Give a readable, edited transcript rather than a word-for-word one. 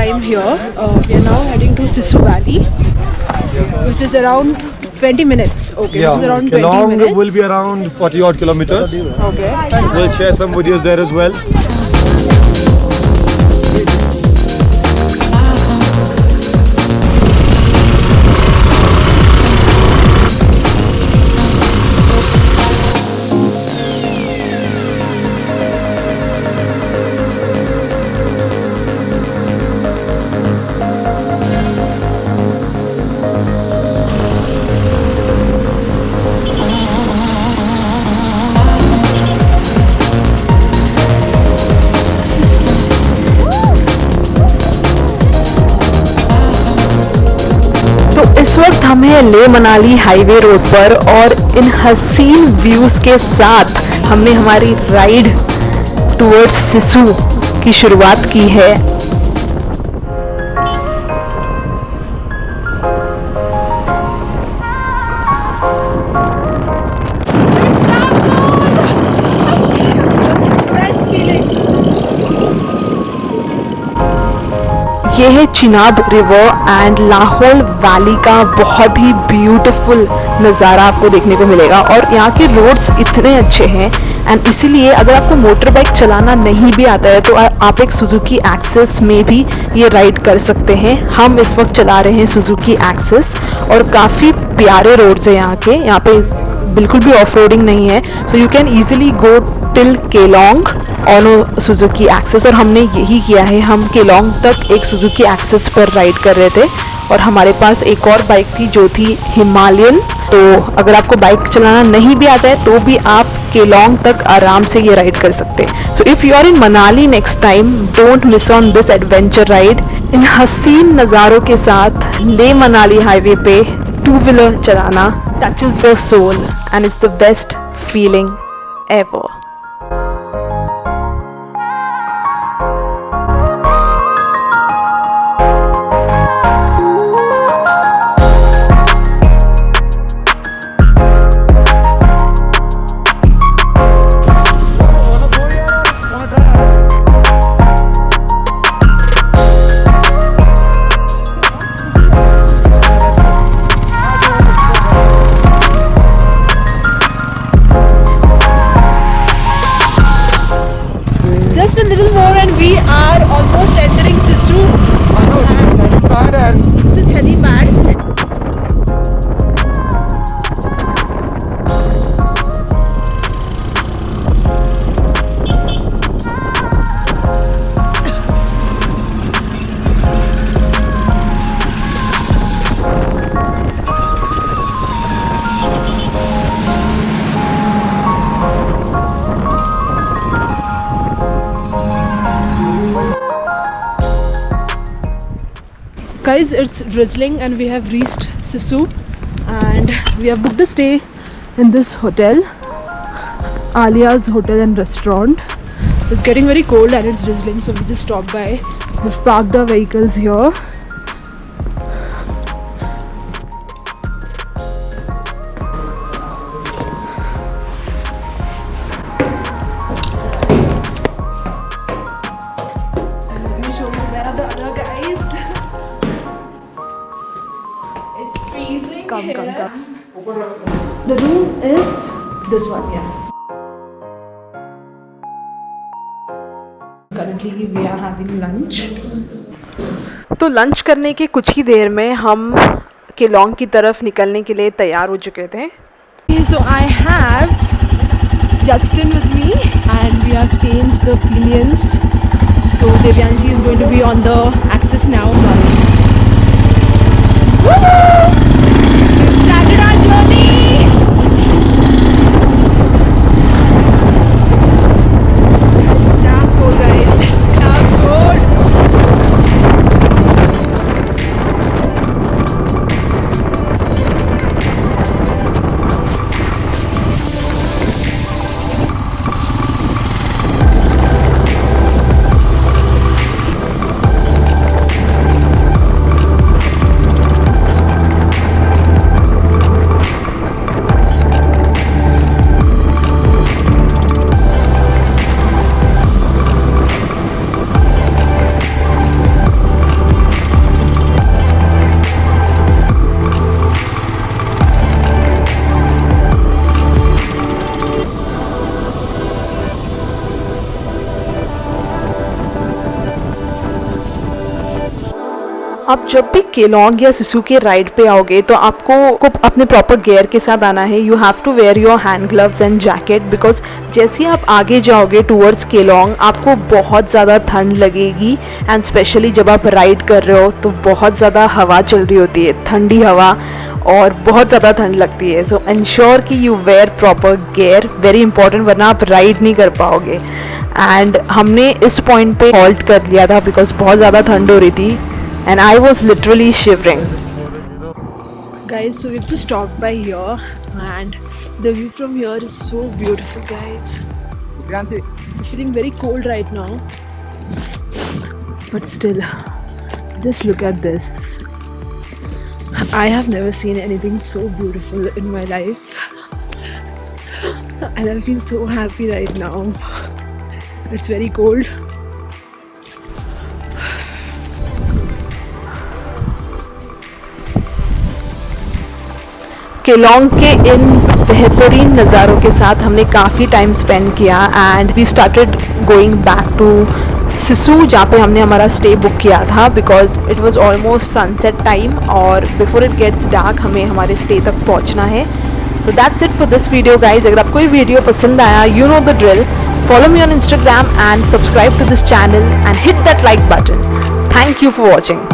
time here. We are now heading to Sisu Valley, which is around 20 minutes. Okay, Yeah, this is around 20 Kelong minutes. will be around 40 odd kilometers. Okay. We'll share some videos there as well. इस वक्त हम हैं Leh Manali highway road पर और इन हसीन views के साथ हमने हमारी राइड टुवर्ड्स सिसु की शुरुआत की है। ये है Chenab river and Lahaul valley का बहुत ही ब्यूटीफुल नज़ारा आपको देखने को मिलेगा। और यहाँ के रोड्स इतने अच्छे हैं एंड इसीलिए अगर आपको मोटर बाइक चलाना नहीं भी आता है तो आप एक सुजुकी एक्सेस में भी ये राइड कर सकते हैं। हम इस वक्त चला रहे हैं सुजुकी एक्सेस और काफ़ी प्यारे रोड्स हैं यहाँ पे बिल्कुल भी ऑफ रोडिंग नहीं है। So you can easily go till Keylong on Suzuki Access और हमने यही किया है। हम केलोंग तक एक सुजुकी एक्सेस पर राइड कर रहे थे और हमारे पास एक और बाइक थी जो थी हिमालयन। तो अगर आपको बाइक चलाना नहीं भी आता है तो भी आप केलोंग तक आराम से ये राइड कर सकते हैं। So if you are in Manali next time don't miss on this adventure ride. इन हसीन नज़ारों के साथ लेह मनाली हाईवे पे टू व्हीलर चलाना touches your soul and it's the best feeling ever. Just a little more and we are almost entering Sisu. This is helipad. Guys, it's drizzling and we have reached Sisu and we have booked a stay in this hotel, Alia's Hotel and Restaurant. It's getting very cold and it's drizzling, so we just stopped by. We've parked our vehicles here. Let me show you where are the other guys. It's freezing here. The room is this one, yeah. Currently we are having lunch. तो lunch करने के कुछ ही देर में हम केलोंग की तरफ निकलने के लिए तैयार हो चुके थे। So I have Justin with me and we have changed the opinions. So Devyanshi is going to be on the axis now. We've started our journey. It's damn cold, guys. It's damn cold. आप जब भी केलोंग या सिसु के ride पे आओगे तो आपको अपने प्रॉपर गियर के साथ आना है. You have to wear your hand gloves and jacket because जैसे आप आगे जाओगे टूवर्ड्स केलोंग आपको बहुत ज़्यादा ठंड लगेगी. एंड स्पेशली जब आप राइड कर रहे हो तो बहुत ज़्यादा हवा चल रही होती है, ठंडी हवा, और बहुत ज़्यादा ठंड लगती है. सो इंश्योर कि you wear proper gear, very important, वरना आप राइड नहीं कर पाओगे. एंड हमने इस पॉइंट पे हॉल्ट कर लिया था बिकॉज बहुत ज़्यादा ठंड हो रही थी and I was literally shivering. Guys, so we've just stopped by here and the view from here is so beautiful, guys. I'm feeling very cold right now, but still, just look at this. I have never seen anything so beautiful in my life and I feel so happy right now. It's very cold. Keylong के इन बेहतरीन नज़ारों के साथ हमने काफ़ी time spend किया and we started going back to Sissu जहाँ पे हमने हमारा स्टे बुक किया था because it was almost sunset time और बिफोर इट गेट्स डार्क हमें हमारे स्टे तक पहुँचना है. So that's it for this video guys. अगर आपको ये वीडियो पसंद आया, you know the drill, follow me on Instagram and subscribe to this channel and hit that like button. Thank you for watching.